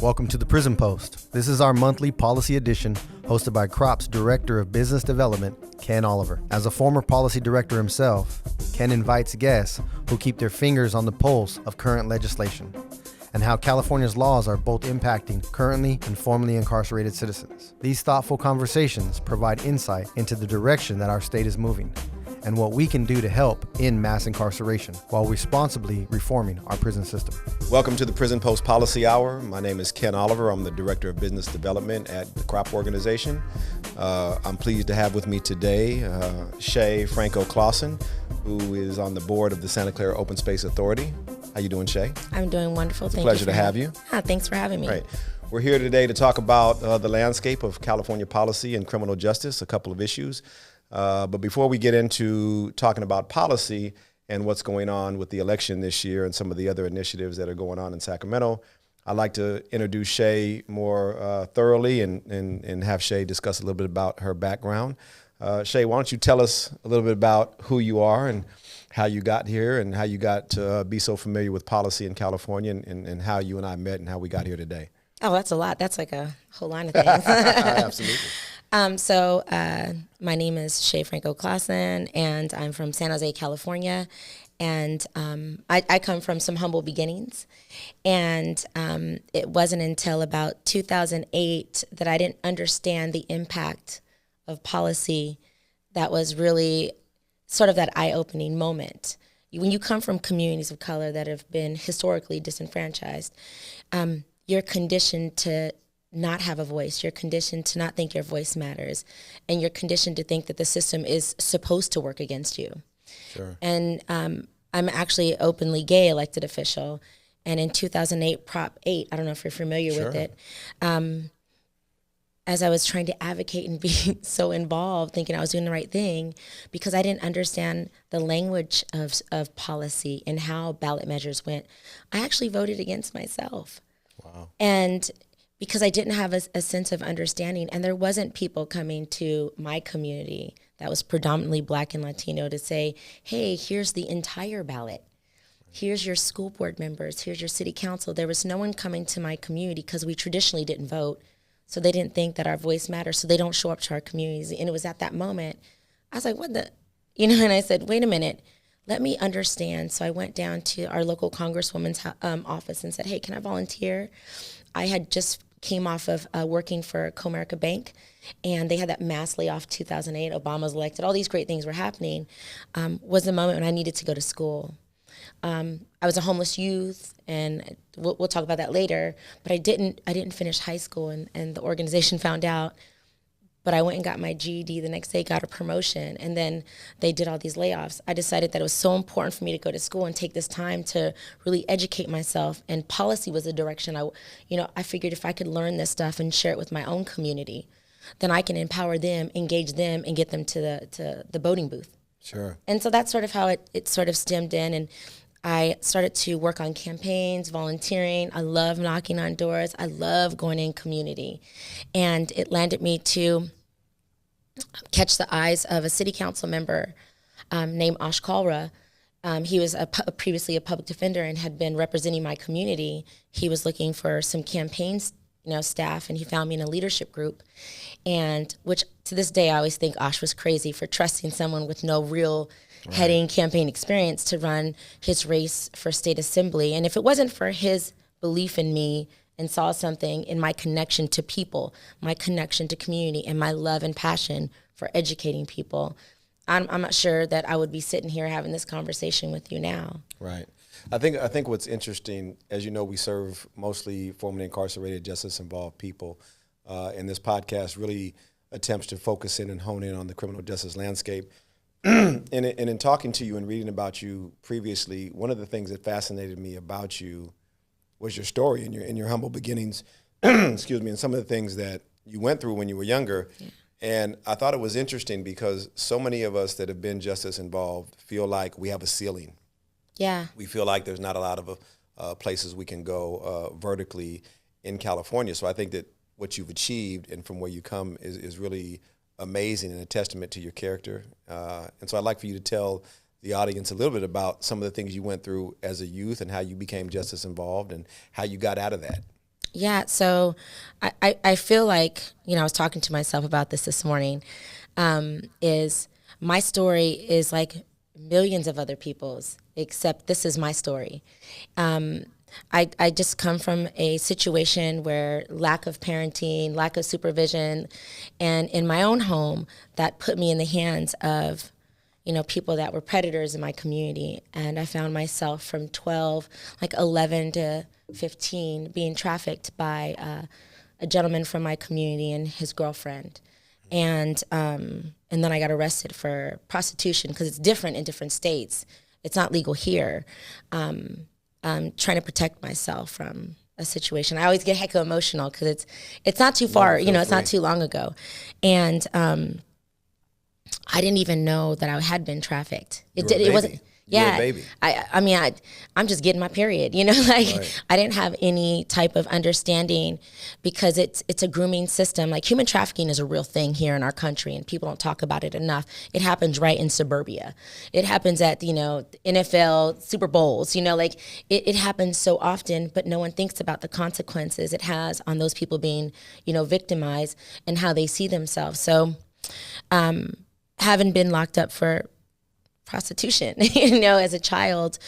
Welcome to the Prison Post. This is our monthly policy edition hosted by CROP's Director of Business Development, Ken Oliver. As a former policy director himself, Ken invites guests who keep their fingers on the pulse of current legislation and how California's laws are both impacting currently and formerly incarcerated citizens. These thoughtful conversations provide insight into the direction that our state is moving and what we can do to help in mass incarceration while responsibly reforming our prison system. Welcome to the Prison Post Policy Hour. My name is Ken Oliver. I'm the Director of Business Development at the CROP organization. I'm pleased to have with me today Shay Franco-Clausen, who is on the board of the Santa Clara Open Space Authority. How you doing, Shay? I'm doing wonderful. It's a pleasure to have you. Thanks for having me. Right. We're here today to talk about the landscape of California policy and criminal justice, a couple of issues. But before we get into talking about policy and what's going on with the election this year and some of the other initiatives that are going on in Sacramento, I'd like to introduce Shay more thoroughly and have Shay discuss a little bit about her background. Shay, why don't you tell us a little bit about who you are and how you got here and how you got to be so familiar with policy in California and how you and I met and how we got here today. Oh, that's a lot. That's like a whole line of things. Absolutely. My name is Shay Franco-Clausen, and I'm from San Jose, California. And I come from some humble beginnings. And it wasn't until about 2008 that I didn't understand the impact of policy that was really sort of that eye-opening moment. When you come from communities of color that have been historically disenfranchised, you're conditioned to not have a voice. You're conditioned to not think your voice matters. And you're conditioned to think that the system is supposed to work against you. Sure. And I'm actually an openly gay elected official. And in 2008, Prop 8, I don't know if you're familiar with it, as I was trying to advocate and be so involved, thinking I was doing the right thing, because I didn't understand the language of policy and how ballot measures went, I actually voted against myself. Wow. And because I didn't have a sense of understanding, and there wasn't people coming to my community that was predominantly Black and Latino to say, hey, here's the entire ballot. Here's your school board members. Here's your city council. There was no one coming to my community because we traditionally didn't vote. So they didn't think that our voice matters. So they don't show up to our communities. And it was at that moment, I was like, what the, and I said, wait a minute, let me understand. So I went down to our local congresswoman's office and said, hey, can I volunteer? I had just came off of working for Comerica Bank, and they had that mass layoff 2008. Obama was elected. All these great things were happening. Was the moment when I needed to go to school. I was a homeless youth, and we'll talk about that later. But I didn't finish high school, and the organization found out. But I went and got my GED the next day, got a promotion, and then they did all these layoffs. I decided that it was so important for me to go to school and take this time to really educate myself, and policy was the direction I figured if I could learn this stuff and share it with my own community, then I can empower them, engage them, and get them to the voting booth. Sure. And so that's sort of how it sort of stemmed in, and I started to work on campaigns, volunteering. I love knocking on doors. I love going in community. And it landed me to catch the eyes of a city council member named Ash Kalra. He was previously a public defender and had been representing my community. He was looking for some campaigns, staff, and he found me in a leadership group. And which to this day, I always think Ash was crazy for trusting someone with no real heading campaign experience to run his race for state assembly. And if it wasn't for his belief in me and saw something in my connection to people, my connection to community, and my love and passion for educating people, I'm not sure that I would be sitting here having this conversation with you now. Right. I think what's interesting, as you know, we serve mostly formerly incarcerated, justice-involved people, and this podcast really attempts to focus in and hone in on the criminal justice landscape. And in talking to you and reading about you previously, one of the things that fascinated me about you was your story and your humble beginnings, excuse me, and some of the things that you went through when you were younger. Yeah. And I thought it was interesting because so many of us that have been justice involved feel like we have a ceiling. Yeah. We feel like there's not a lot of places we can go vertically in California. So I think that what you've achieved and from where you come is really amazing and a testament to your character. And so I'd like for you to tell the audience a little bit about some of the things you went through as a youth and how you became justice involved and how you got out of that. Yeah, so I feel like, I was talking to myself about this morning, is my story is like millions of other people's, except this is my story. I just come from a situation where lack of parenting, lack of supervision, and in my own home, that put me in the hands of, people that were predators in my community. And I found myself from 11 to 15 being trafficked by a gentleman from my community and his girlfriend. And then I got arrested for prostitution because it's different in different states. It's not legal here. Trying to protect myself from a situation. I always get hecka emotional because it's not too far, it's not too long ago. And I didn't even know that I had been trafficked. It wasn't. Yeah, baby. I'm just getting my period, right. I didn't have any type of understanding because it's a grooming system. Like human trafficking is a real thing here in our country and people don't talk about it enough. It happens right in suburbia. It happens at, NFL Super Bowls, it happens so often, but no one thinks about the consequences it has on those people being, victimized and how they see themselves. So having been locked up for prostitution, as a child,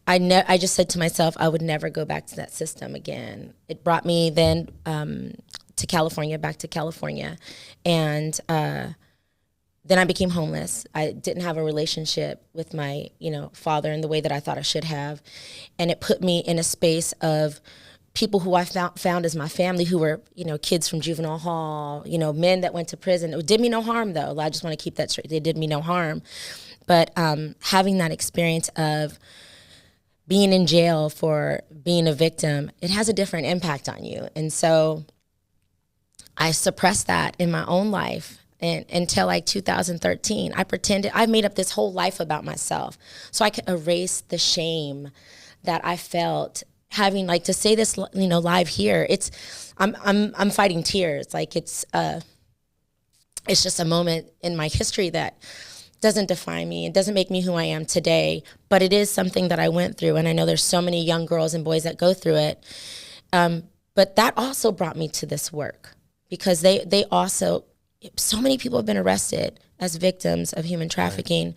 I just said to myself, I would never go back to that system again. It brought me then back to California. And then I became homeless. I didn't have a relationship with my, father in the way that I thought I should have. And it put me in a space of people who I found as my family who were, kids from juvenile hall, men that went to prison. It did me no harm, though. I just want to keep that straight. They did me no harm. But having that experience of being in jail for being a victim, it has a different impact on you. And so I suppressed that in my own life until like 2013. I made up this whole life about myself so I could erase the shame that I felt having, like, to say this, live here. I'm fighting tears. Like it's just a moment in my history that doesn't define me. It doesn't make me who I am today, but it is something that I went through. And I know there's so many young girls and boys that go through it. But that also brought me to this work because they also, so many people have been arrested as victims of human trafficking,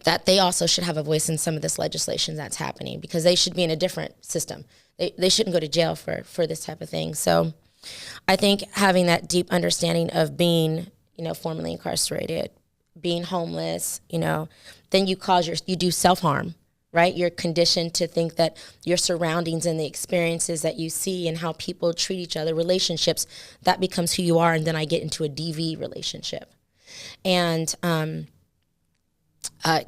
that they also should have a voice in some of this legislation that's happening because they should be in a different system. They shouldn't go to jail for this type of thing. So I think having that deep understanding of being, formerly incarcerated, being homeless, then you do self-harm, right? You're conditioned to think that your surroundings and the experiences that you see and how people treat each other, relationships, that becomes who you are. And then I get into a DV relationship. And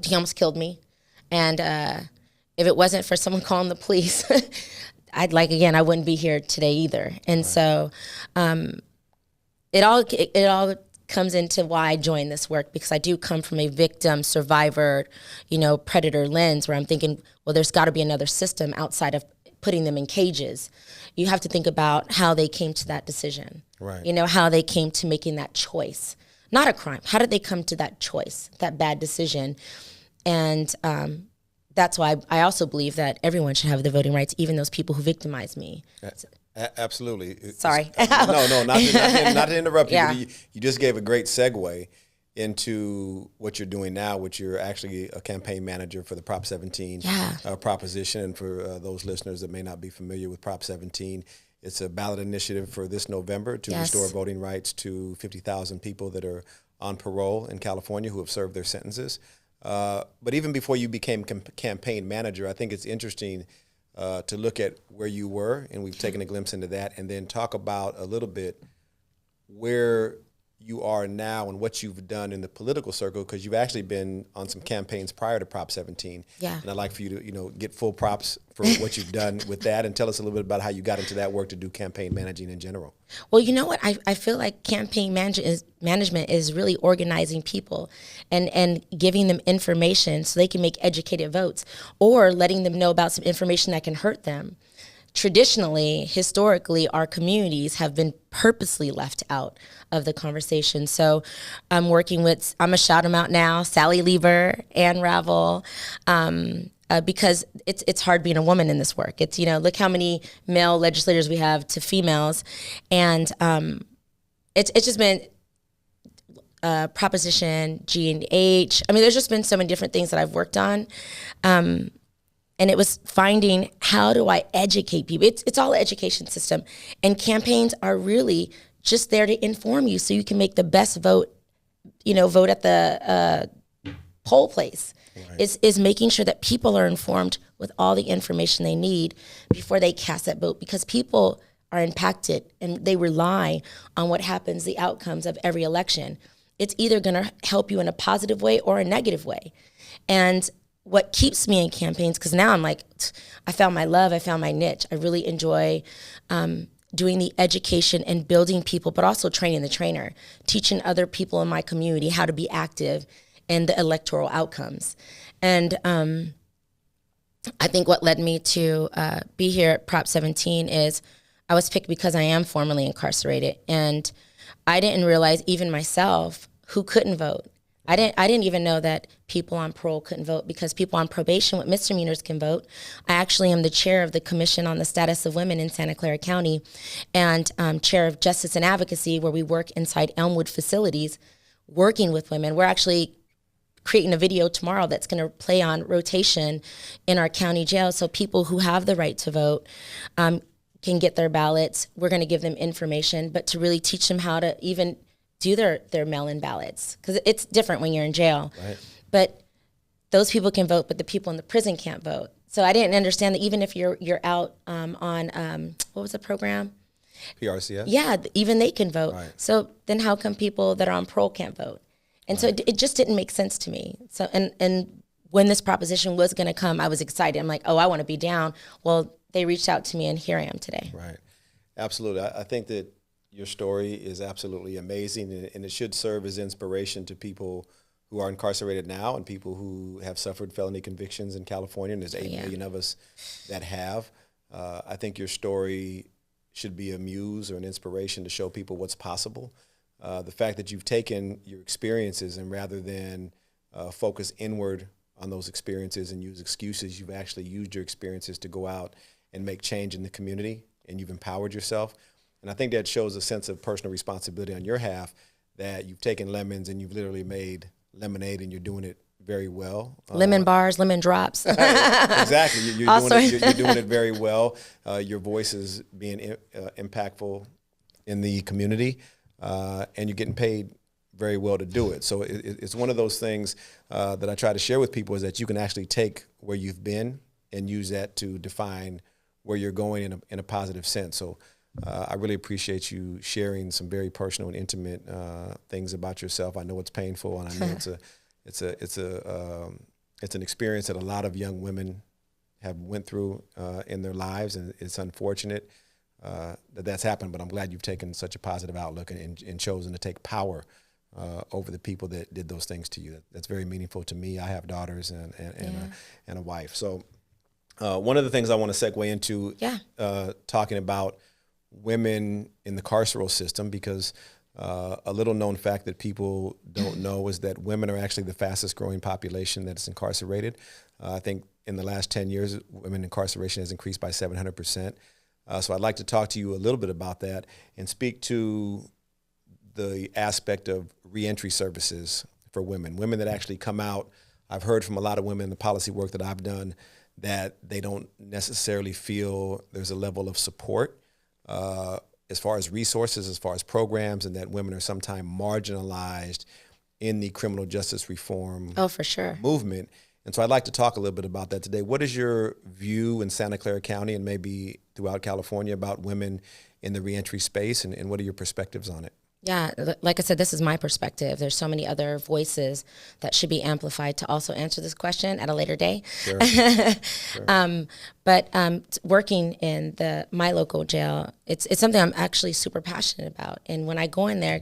he almost killed me. And if it wasn't for someone calling the police, I wouldn't be here today either. And right. So it all comes into why I joined this work, because I do come from a victim, survivor, predator lens where I'm thinking, well, there's got to be another system outside of putting them in cages. You have to think about how they came to that decision, right? How they came to making that choice, not a crime. How did they come to that choice, that bad decision? And that's why I also believe that everyone should have the voting rights, even those people who victimize me. Absolutely. Sorry. No, not to interrupt you. Yeah. But you just gave a great segue into what you're doing now, which you're actually a campaign manager for the Prop 17 proposition. And for those listeners that may not be familiar with Prop 17, it's a ballot initiative for this November to restore voting rights to 50,000 people that are on parole in California who have served their sentences. But even before you became campaign manager, I think it's interesting to look at where you were, and we've taken a glimpse into that, and then talk about a little bit where you are now and what you've done in the political circle, because you've actually been on some campaigns prior to Prop 17. Yeah. And I'd like for you to, get full props for what you've done with that, and tell us a little bit about how you got into that work to do campaign managing in general. Well, you know what? I feel like campaign management is really organizing people and giving them information so they can make educated votes, or letting them know about some information that can hurt them. Traditionally, historically, our communities have been purposely left out of the conversation. So I'm working with, I'm going to shout them out now, Sally Lieber, Ann Ravel, because it's hard being a woman in this work. It's, look how many male legislators we have to females. And it's just been Proposition G and H. I mean, there's just been so many different things that I've worked on. And it was finding, how do I educate people? It's all an education system. And campaigns are really just there to inform you so you can make the best vote, vote at the poll place. Right. Is making sure that people are informed with all the information they need before they cast that vote, because people are impacted and they rely on what happens, the outcomes of every election. It's either going to help you in a positive way or a negative way. And what keeps me in campaigns, because now I'm like, I found my love, I found my niche. I really enjoy doing the education and building people, but also training the trainer, teaching other people in my community how to be active in the electoral outcomes. And I think what led me to be here at Prop 17 is I was picked because I am formerly incarcerated. And I didn't realize, even myself, who couldn't vote. I didn't even know that people on parole couldn't vote, because people on probation with misdemeanors can vote. I actually am the chair of the Commission on the Status of Women in Santa Clara County, and chair of Justice and Advocacy, where we work inside Elmwood facilities working with women. We're actually creating a video tomorrow that's going to play on rotation in our county jail, so people who have the right to vote can get their ballots. We're going to give them information, but to really teach them how to even do their mail-in ballots, because it's different when you're in jail. Right. But those people can vote, but the people in the prison can't vote. So I didn't understand that even if you're out on what was the program? PRCS? Yeah, even they can vote. Right. So then how come people that are on parole can't vote? And so it just didn't make sense to me. So and when this proposition was going to come, I was excited. I'm like, oh, I want to be down. Well, they reached out to me, and here I am today. Right. Absolutely. I think that your story is absolutely amazing, and it should serve as inspiration to people who are incarcerated now and people who have suffered felony convictions in California, and there's 8 million of us that have. I think your story should be a muse or an inspiration to show people what's possible. The fact that you've taken your experiences, and rather than focus inward on those experiences and use excuses, you've actually used your experiences to go out and make change in the community, and you've empowered yourself. And I think that shows a sense of personal responsibility on your half, that you've taken lemons and you've literally made lemonade, and you're doing it very well. Lemon bars, lemon drops. Exactly. You're doing it very well. Your voice is being impactful in the community, and you're getting paid very well to do it. So it's one of those things that I try to share with people, is that you can actually take where you've been and use that to define where you're going in a positive sense. So I really appreciate you sharing some very personal and intimate things about yourself. I know it's painful, and I know it's an experience that a lot of young women have went through in their lives, and it's unfortunate that that's happened. But I'm glad you've taken such a positive outlook and chosen to take power over the people that did those things to you. That's very meaningful to me. I have daughters and a wife. So one of the things I want to segue into talking about women in the carceral system, because a little known fact that people don't know is that women are actually the fastest growing population that is incarcerated. I think in the last 10 years, women incarceration has increased by 700%. So I'd like to talk to you a little bit about that and speak to the aspect of reentry services for women that actually come out. I've heard from a lot of women in the policy work that I've done that they don't necessarily feel there's a level of support as far as resources, as far as programs, and that women are sometimes marginalized in the criminal justice reform for sure. movement. And so I'd like to talk a little bit about that today. What is your view in Santa Clara County and maybe throughout California about women in the reentry space, and what are your perspectives on it? Yeah, like I said, this is my perspective. There's so many other voices that should be amplified to also answer this question at a later day. Sure. Sure. But working in my local jail, it's something I'm actually super passionate about. And when I go in there,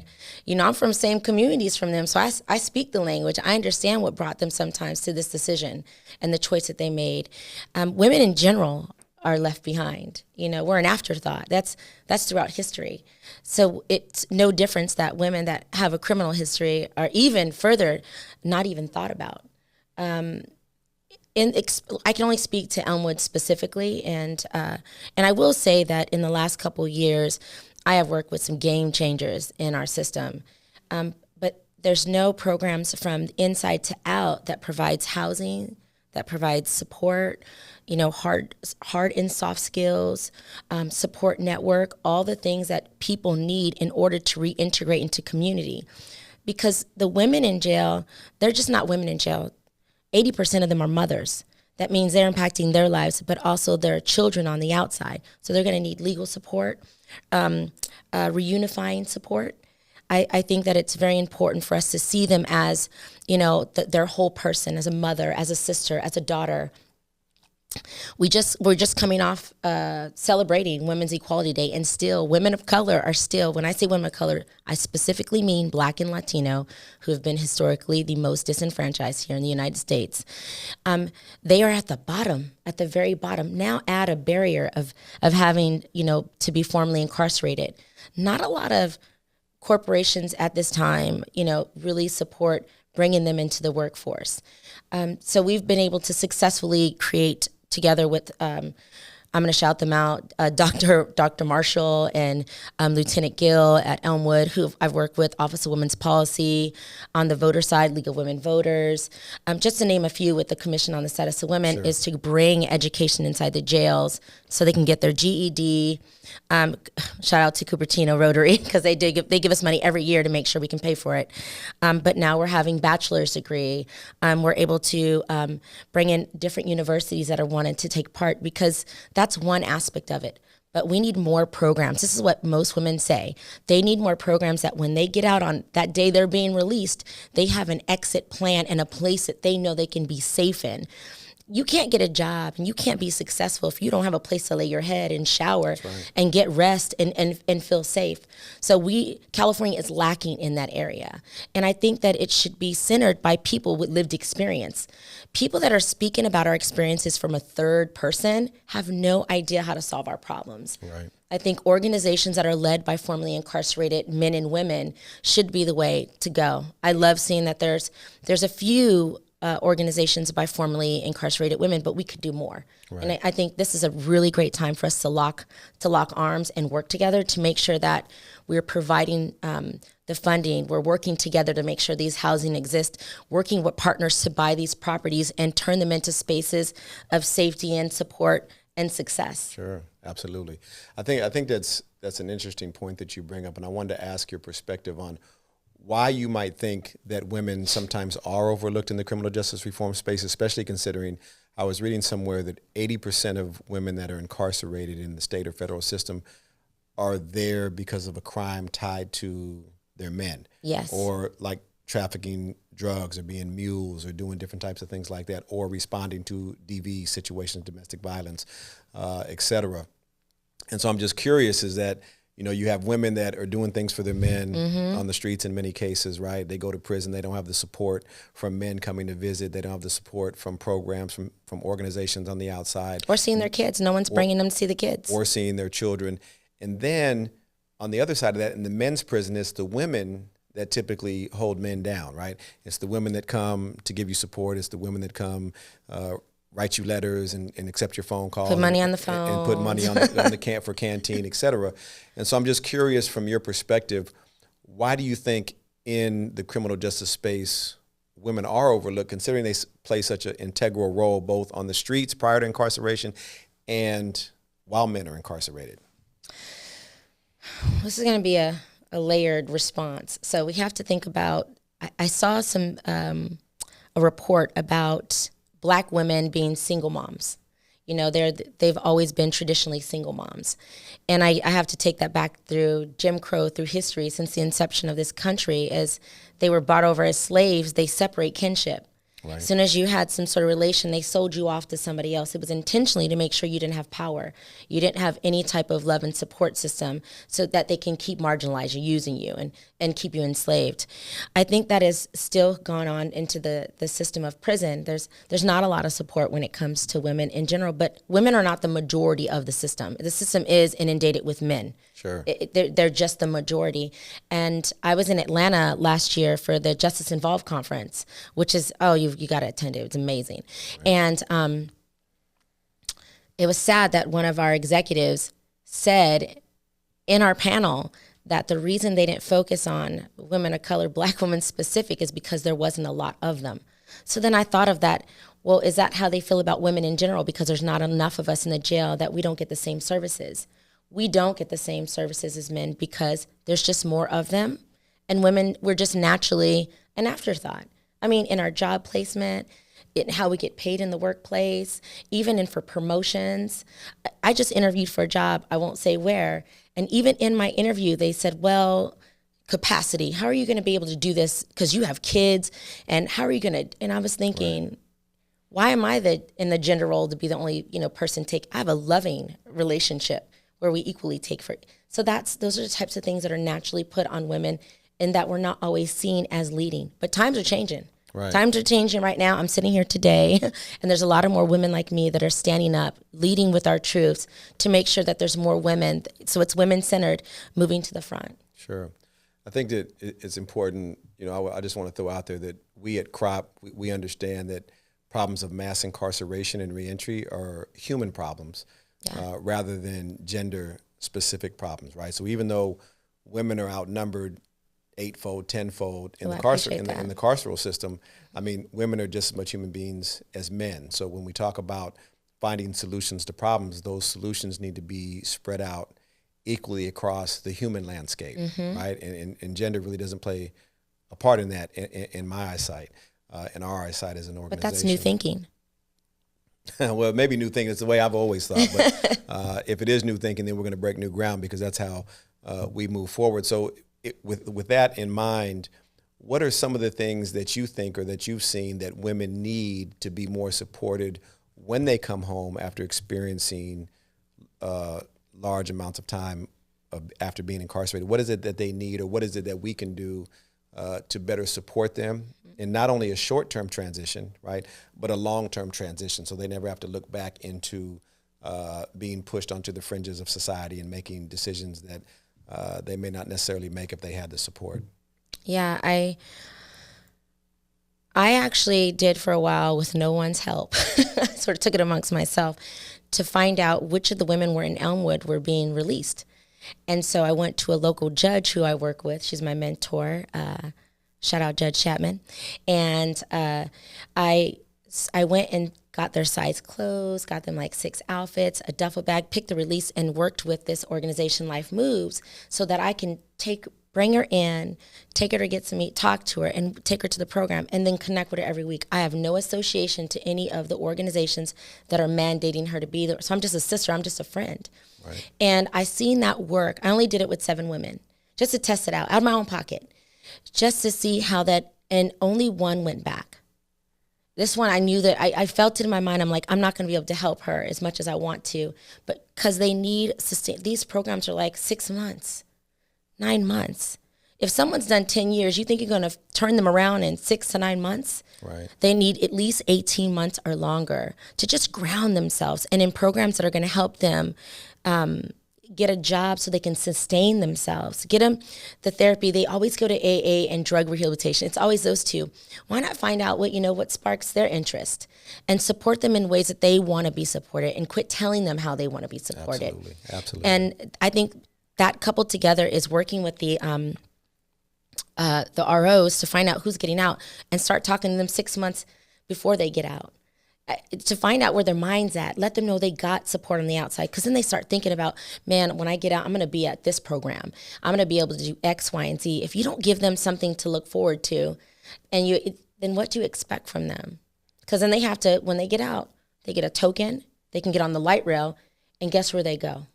I'm from the same communities from them, so I speak the language. I understand what brought them sometimes to this decision and the choice that they made. Women in general are left behind. We're an afterthought. That's throughout history. So it's no difference that women that have a criminal history are even further not even thought about. I can only speak to Elmwood specifically, and I will say that in the last couple of years, I have worked with some game changers in our system, but there's no programs from inside to out that provides housing, that provides support, hard and soft skills, support network, all the things that people need in order to reintegrate into community. Because the women in jail, they're just not women in jail. 80% of them are mothers. That means they're impacting their lives, but also their children on the outside. So they're going to need legal support, reunifying support. I think that it's very important for us to see them as, their whole person, as a mother, as a sister, as a daughter. We're just coming off celebrating Women's Equality Day, and still women of color are still, when I say women of color, I specifically mean Black and Latino, who have been historically the most disenfranchised here in the United States. They are at the bottom, at the very bottom. Now add a barrier of having, to be formally incarcerated. Not a lot of corporations at this time, really support bringing them into the workforce. So we've been able to successfully create, together with, I'm going to shout them out, Dr. Marshall and Lieutenant Gill at Elmwood, who I've worked with, Office of Women's Policy, on the voter side, League of Women Voters. Just to name a few, with the Commission on the Status of Women, sure, is to bring education inside the jails so they can get their GED. Shout out to Cupertino Rotary, because they give us money every year to make sure we can pay for it. But now we're having bachelor's degree. We're able to bring in different universities that are wanted to take part, because that's one aspect of it. But we need more programs. This is what most women say. They need more programs that when they get out on that day they're being released, they have an exit plan and a place that they know they can be safe in. You can't get a job and you can't be successful if you don't have a place to lay your head and shower, right, and get rest and feel safe. So California is lacking in that area. And I think that it should be centered by people with lived experience. People that are speaking about our experiences from a third person have no idea how to solve our problems. Right. I think organizations that are led by formerly incarcerated men and women should be the way to go. I love seeing that there's a few organizations by formerly incarcerated women, but we could do more. Right. And I think this is a really great time for us to lock arms and work together to make sure that we're providing the funding. We're working together to make sure these housing exist, working with partners to buy these properties and turn them into spaces of safety and support and success. Sure, absolutely. I think that's an interesting point that you bring up, and I wanted to ask your perspective on why you might think that women sometimes are overlooked in the criminal justice reform space, especially considering I was reading somewhere that 80% of women that are incarcerated in the state or federal system are there because of a crime tied to their men. Yes. Or like trafficking drugs or being mules or doing different types of things like that, or responding to DV situations, domestic violence, et cetera. And so I'm just curious, is that you have women that are doing things for their men on the streets in many cases, right? They go to prison. They don't have the support from men coming to visit. They don't have the support from programs, from organizations on the outside. Or seeing their kids. No one's bringing them to see the kids. Or seeing their children. And then on the other side of that, in the men's prison, it's the women that typically hold men down, right? It's the women that come to give you support. It's the women that come write you letters and accept your phone call. Put money on the phone. And put money on the for canteen, et cetera. And so I'm just curious, from your perspective, why do you think in the criminal justice space women are overlooked, considering they play such an integral role both on the streets prior to incarceration and while men are incarcerated? This is going to be a layered response. So we have to think about, I saw a report about Black women being single moms. They've always been traditionally single moms. And I have to take that back through Jim Crow, through history, since the inception of this country. As they were brought over as slaves, they separate kinship. Right. As soon as you had some sort of relation, they sold you off to somebody else. It was intentionally to make sure you didn't have power. You didn't have any type of love and support system so that they can keep marginalizing you, using you, and keep you enslaved. I think that is still gone on into the system of prison. There's not a lot of support when it comes to women in general, but women are not the majority of the system. The system is inundated with men. Sure. They're just the majority. And I was in Atlanta last year for the Justice Involved conference, which is, you got to attend it. It's amazing. Right. And it was sad that one of our executives said in our panel that the reason they didn't focus on women of color, Black women specific, is because there wasn't a lot of them. So then I thought of that, well, is that how they feel about women in general? Because there's not enough of us in the jail that we don't get the same services. We don't get the same services as men because there's just more of them. And women, we're just naturally an afterthought. I mean, in our job placement, in how we get paid in the workplace, even for promotions. I just interviewed for a job, I won't say where, and even in my interview, they said, well, capacity, how are you gonna be able to do this? Because you have kids, and how are you gonna, and I was thinking, right. Why am I in the gender role to be the only person take? I have a loving relationship where we equally take for. So those are the types of things that are naturally put on women, and that we're not always seen as leading. But times are changing. Right. Times are changing right now. I'm sitting here today, and there's a lot of more women like me that are standing up, leading with our truths to make sure that there's more women. So it's women-centered, moving to the front. Sure. I think that it's important, I just want to throw out there that we at CROP, we understand that problems of mass incarceration and reentry are human problems rather than gender-specific problems, right? So even though women are outnumbered 8-fold, 10-fold in the carceral system, I mean, women are just as much human beings as men. So when we talk about finding solutions to problems, those solutions need to be spread out equally across the human landscape, right? And gender really doesn't play a part in that in my eyesight, in our eyesight as an organization. But that's new thinking. Well, maybe new thinking. It's the way I've always thought. But if it is new thinking, then we're going to break new ground because that's how we move forward. So with that in mind, what are some of the things that you think or that you've seen that women need to be more supported when they come home after experiencing large amounts of time after being incarcerated? What is it that they need, or what is it that we can do to better support them in not only a short-term transition, right, but a long-term transition, so they never have to look back into being pushed onto the fringes of society and making decisions that they may not necessarily make if they had the support? Yeah, I actually did for a while with no one's help. I sort of took it amongst myself to find out which of the women were in Elmwood were being released. And so I went to a local judge who I work with. She's my mentor. Shout out Judge Chapman. And I went and got their size clothes, got them like 6 outfits, a duffel bag, picked the release, and worked with this organization, Life Moves, so that I can bring her in, take her to get to meet, talk to her, and take her to the program, and then connect with her every week. I have no association to any of the organizations that are mandating her to be there. So I'm just a sister. I'm just a friend. Right. And I seen that work. I only did it with 7 women, just to test it out of my own pocket, just to see how that, and only one went back. This one, I knew that I felt it in my mind. I'm like, I'm not going to be able to help her as much as I want to, but because they need these programs are like 6 months, 9 months. If someone's done 10 years, you think you're going to turn them around in 6 to 9 months? Right. They need at least 18 months or longer to just ground themselves, and in programs that are going to help them get a job so they can sustain themselves. Get them the therapy. They always go to AA and drug rehabilitation. It's always those two. Why not find out what sparks their interest and support them in ways that they want to be supported, and quit telling them how they want to be supported. Absolutely. And I think that coupled together is working with the ROs to find out who's getting out and start talking to them 6 months before they get out. To find out where their mind's at, let them know they got support on the outside, because then they start thinking about, man, when I get out, I'm going to be at this program. I'm going to be able to do X, Y, and Z. If you don't give them something to look forward to, then what do you expect from them? Because then they have to, when they get out, they get a token, they can get on the light rail, and guess where they go?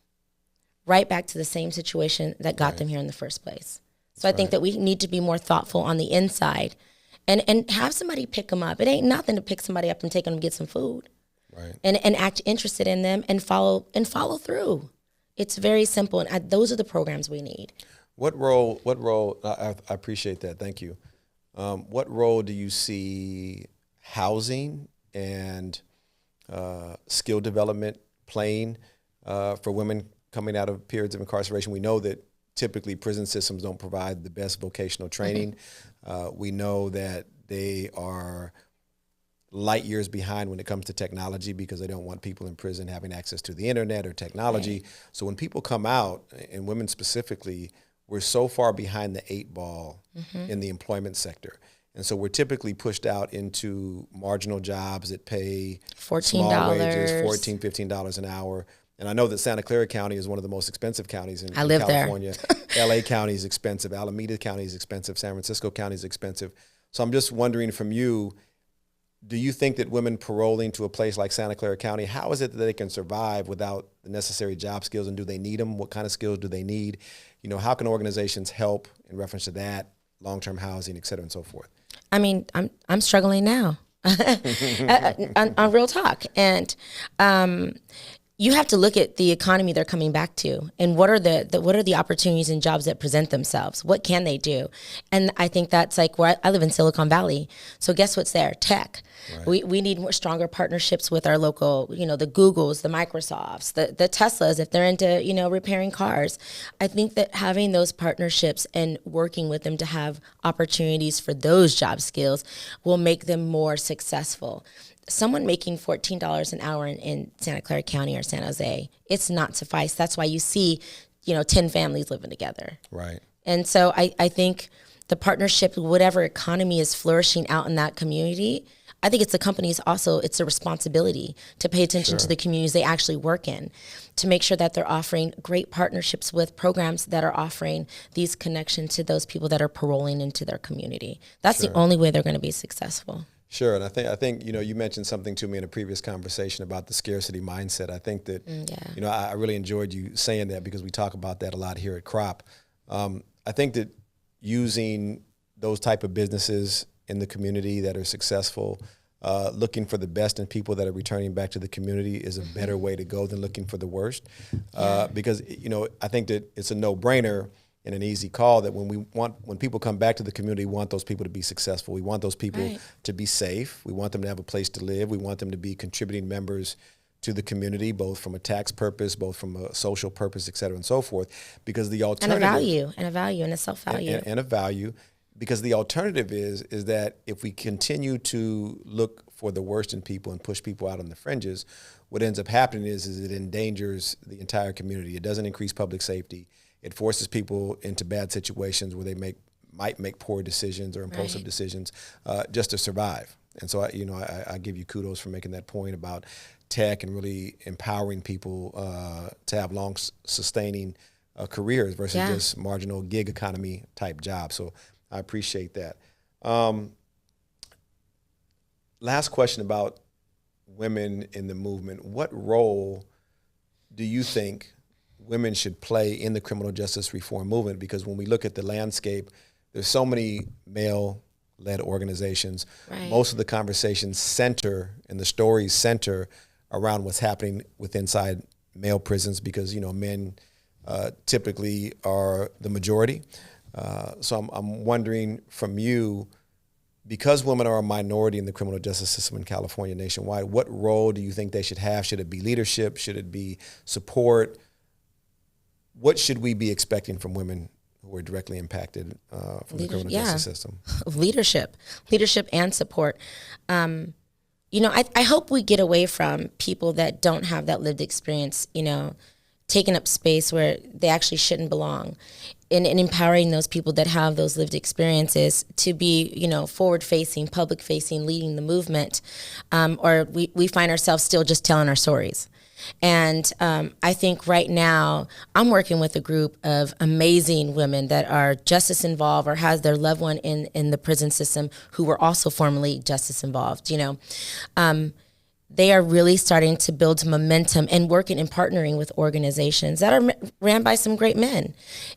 Right back to the same situation that got them here in the first place. So I think that we need to be more thoughtful on the inside. And have somebody pick them up. It ain't nothing to pick somebody up and take them to get some food. Right. And act interested in them and follow through. It's very simple, and those are the programs we need. What role, I appreciate that, thank you. What role do you see housing and skill development playing for women coming out of periods of incarceration. We know that typically prison systems don't provide the best vocational training. We know that they are light years behind when it comes to technology because they don't want people in prison having access to the internet or technology. Right. So when people come out, and women specifically, we're so far behind the 8 ball in the employment sector. And so we're typically pushed out into marginal jobs that pay $14. Small wages, $14, $15 an hour. And I know that Santa Clara County is one of the most expensive counties in California. LA County is expensive. Alameda County is expensive. San Francisco County is expensive. So I'm just wondering from you, do you think that women paroling to a place like Santa Clara County, how is it that they can survive without the necessary job skills, and do they need them? What kind of skills do they need? You know, how can organizations help in reference to that, long-term housing, et cetera, and so forth? I mean, I'm struggling now on real talk. And you have to look at the economy they're coming back to, and what are the opportunities and jobs that present themselves? What can they do? And I think that's like where I live in Silicon Valley. So guess what's there? Tech. Right. We need more stronger partnerships with our local, the Googles, the Microsofts, the Teslas, if they're into, repairing cars. I think that having those partnerships and working with them to have opportunities for those job skills will make them more successful. Someone making $14 an hour in Santa Clara County or San Jose, it's not suffice. That's why you see, 10 families living together. Right. And so I think the partnership, whatever economy is flourishing out in that community, I think it's the company's also, it's a responsibility to pay attention to the communities they actually work in, to make sure that they're offering great partnerships with programs that are offering these connections to those people that are paroling into their community. That's the only way they're going to be successful. Sure, and I think you mentioned something to me in a previous conversation about the scarcity mindset. I think that I really enjoyed you saying that because we talk about that a lot here at CROP. I think that using those type of businesses in the community that are successful, looking for the best in people that are returning back to the community is a better way to go than looking for the worst. Because I think that it's a no-brainer and an easy call that when people come back to the community, we want those people to be successful. We want those people to be safe. We want them to have a place to live. We want them to be contributing members to the community, both from a tax purpose, both from a social purpose, et cetera, and so forth. Because the alternative and a value and a self-value and a value. Because the alternative is that if we continue to look for the worst in people and push people out on the fringes, what ends up happening is it endangers the entire community. It doesn't increase public safety. It forces people into bad situations where they might make poor decisions or impulsive decisions just to survive. And so I give you kudos for making that point about tech and really empowering people to have long sustaining careers versus just marginal gig economy type jobs. So I appreciate that. Last question about women in the movement. What role do you think women should play in the criminal justice reform movement? Because when we look at the landscape, there's so many male-led organizations. Right. Most of the conversations center and the stories center around what's happening inside male prisons because, men typically are the majority. So I'm wondering from you, because women are a minority in the criminal justice system in California nationwide, what role do you think they should have? Should it be leadership? Should it be support? What should we be expecting from women who are directly impacted from the criminal justice system? Leadership and support. I hope we get away from people that don't have that lived experience, taking up space where they actually shouldn't belong, and empowering those people that have those lived experiences to be, forward-facing, public-facing, leading the movement, or we find ourselves still just telling our stories. And I think right now I'm working with a group of amazing women that are justice involved or has their loved one in the prison system who were also formerly justice involved. They are really starting to build momentum and working and partnering with organizations that are ran by some great men,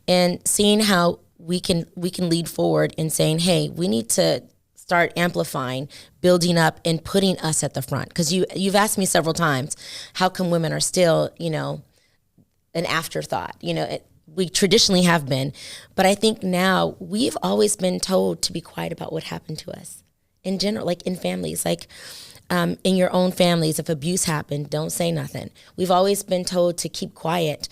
and seeing how we can lead forward in saying, hey, we need to start amplifying, building up, and putting us at the front. Because you've asked me several times, how come women are still, an afterthought? We traditionally have been, but I think now we've always been told to be quiet about what happened to us in general, like in families. Like In your own families, if abuse happened, don't say nothing. We've always been told to keep quiet.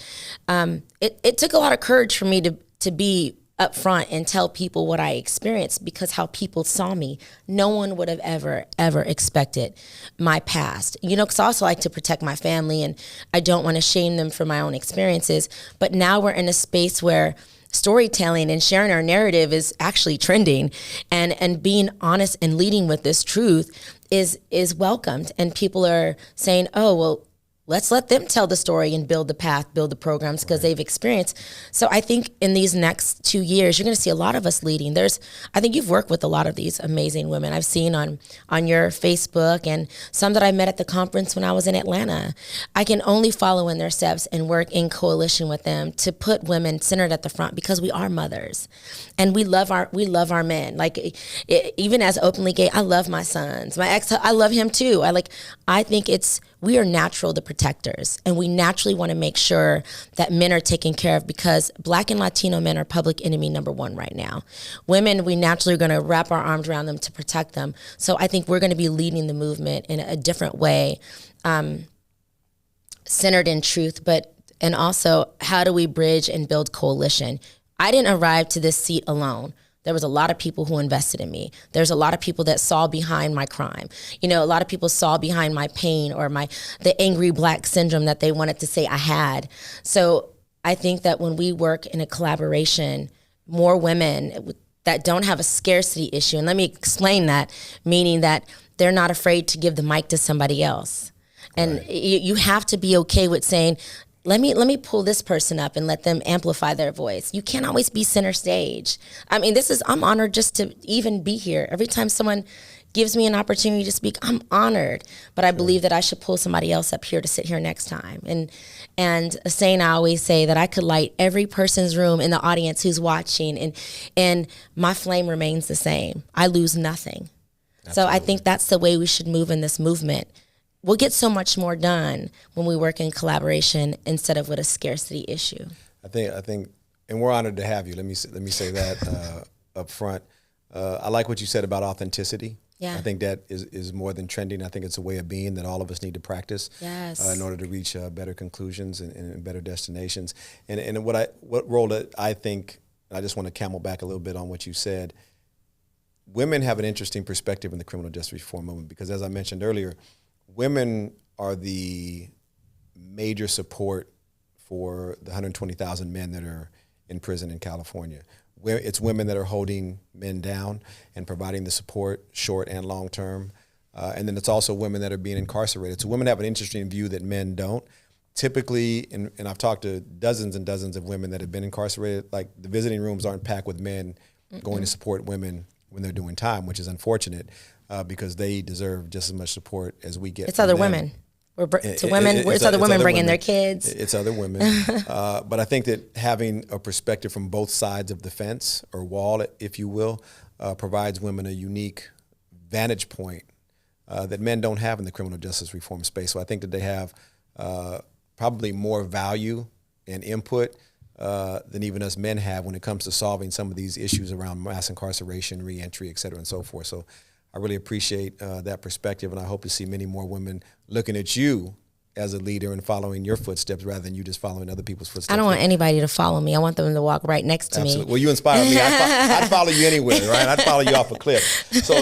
It took a lot of courage for me to be up front and tell people what I experienced, because how people saw me. No one would have ever expected my past. Because I also like to protect my family, and I don't want to shame them for my own experiences. But now we're in a space where storytelling and sharing our narrative is actually trending, and being honest and leading with this truth is welcomed. And people are saying, oh, well, let's let them tell the story and build the path, build the programs, because they've experienced. So I think in these next 2 years, you're going to see a lot of us leading. I think you've worked with a lot of these amazing women I've seen on your Facebook, and some that I met at the conference when I was in Atlanta. I can only follow in their steps and work in coalition with them to put women centered at the front, because we are mothers, and we love our men. Like, even as openly gay, I love my sons. My ex, I love him too. I think we are natural the protectors, and we naturally want to make sure that men are taken care of, because Black and Latino men are public enemy number one right now. Women, we naturally are going to wrap our arms around them to protect them. So I think we're going to be leading the movement in a different way, centered in truth, and also how do we bridge and build coalition? I didn't arrive to this seat alone. There was a lot of people who invested in me. There's a lot of people that saw behind my crime. A lot of people saw behind my pain or the angry Black syndrome that they wanted to say I had. So I think that when we work in a collaboration, more women that don't have a scarcity issue, and let me explain that, meaning that they're not afraid to give the mic to somebody else. And right. You have to be okay with saying, let me pull this person up and let them amplify their voice. You can't always be center stage. I mean, I'm honored just to even be here. Every time someone gives me an opportunity to speak, I'm honored. But I believe that I should pull somebody else up here to sit here next time. And a saying I always say, that I could light every person's room in the audience who's watching, and my flame remains the same. I lose nothing. Absolutely. So I think that's the way we should move in this movement. We'll get so much more done when we work in collaboration instead of with a scarcity issue. I think, and we're honored to have you. Let me say that up front. I like what you said about authenticity. Yeah. I think that is more than trending. I think it's a way of being that all of us need to practice. Yes. In order to reach better conclusions and better destinations. And what role that I think, I just want to camel back a little bit on what you said. Women have an interesting perspective in the criminal justice reform movement, because as I mentioned earlier, women are the major support for the 120,000 men that are in prison in California. It's women that are holding men down and providing the support, short and long term. And then it's also women that are being incarcerated. So women have an interesting view that men don't. Typically, and I've talked to dozens and dozens of women that have been incarcerated, like the visiting rooms aren't packed with men going to support women when they're doing time, which is unfortunate. Because they deserve just as much support as we get. It's other women. It's other women bringing their kids. It's other women. But I think that having a perspective from both sides of the fence, or wall, if you will, provides women a unique vantage point that men don't have in the criminal justice reform space. So I think that they have probably more value and input than even us men have when it comes to solving some of these issues around mass incarceration, reentry, et cetera, and so forth. So I really appreciate that perspective, and I hope to see many more women looking at you as a leader and following your footsteps rather than you just following other people's footsteps. I don't want anybody to follow me. I want them to walk right next to me. Well, you inspire me. I'd follow you anywhere, right? I'd follow you off a cliff. So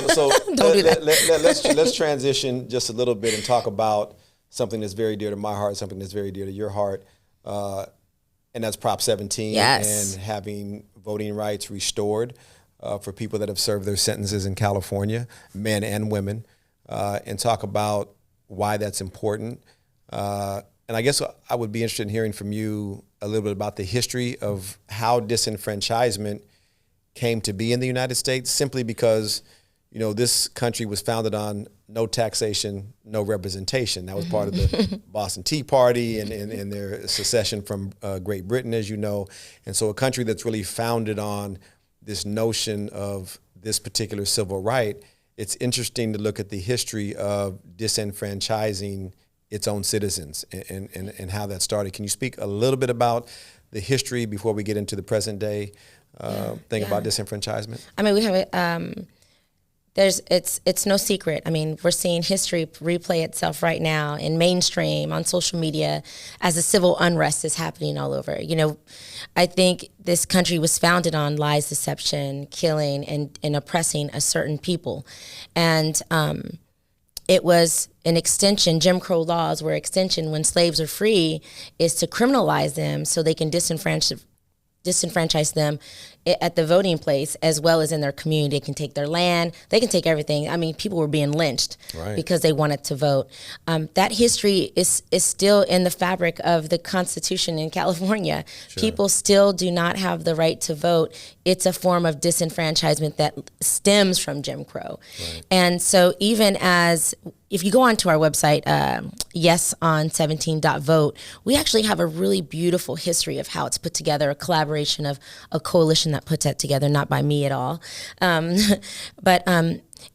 let's transition just a little bit and talk about something that's very dear to my heart, something that's very dear to your heart, and that's Prop 17 and having voting rights restored for people that have served their sentences in California, men and women, and talk about why that's important. And I guess I would be interested in hearing from you a little bit about the history of how disenfranchisement came to be in the United States, simply because, this country was founded on no taxation, no representation. That was part of the Boston Tea Party and their secession from Great Britain, as you know. And so a country that's really founded on this notion of this particular civil right, it's interesting to look at the history of disenfranchising its own citizens and how that started. Can you speak a little bit about the history before we get into the present day thing about disenfranchisement? I mean, we have It's no secret. I mean, we're seeing history replay itself right now in mainstream, on social media, as the civil unrest is happening all over. You know, I think this country was founded on lies, deception, killing, and oppressing a certain people. And it was an extension. Jim Crow laws were extension when slaves are free, is to criminalize them so they can disenfranchise them at the voting place as well as in their community. They can take their land. They can take everything. I mean, people were being lynched because they wanted to vote. That history is still in the fabric of the Constitution in California. Sure. People still do not have the right to vote. It's a form of disenfranchisement that stems from Jim Crow. Right. And so even as, if you go onto our website, yeson17.vote, we actually have a really beautiful history of how it's put together, a collaboration of a coalition that puts that together, not by me at all. But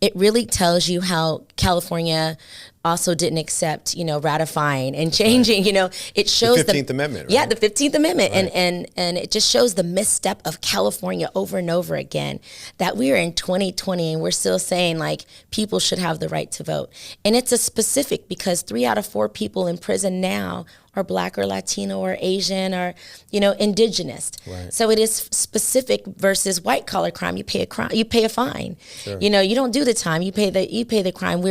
it really tells you how California also didn't accept, ratifying and changing, it shows the 15th Amendment, right? Yeah, the 15th Amendment. Right. And it just shows the misstep of California over and over again, that we're in 2020 and we're still saying like people should have the right to vote. And it's a specific, because 3 out of 4 people in prison now are Black or Latino or Asian or, indigenous. Right. So it is specific versus white collar crime. You pay a fine. Sure. You don't do the time. You pay the crime.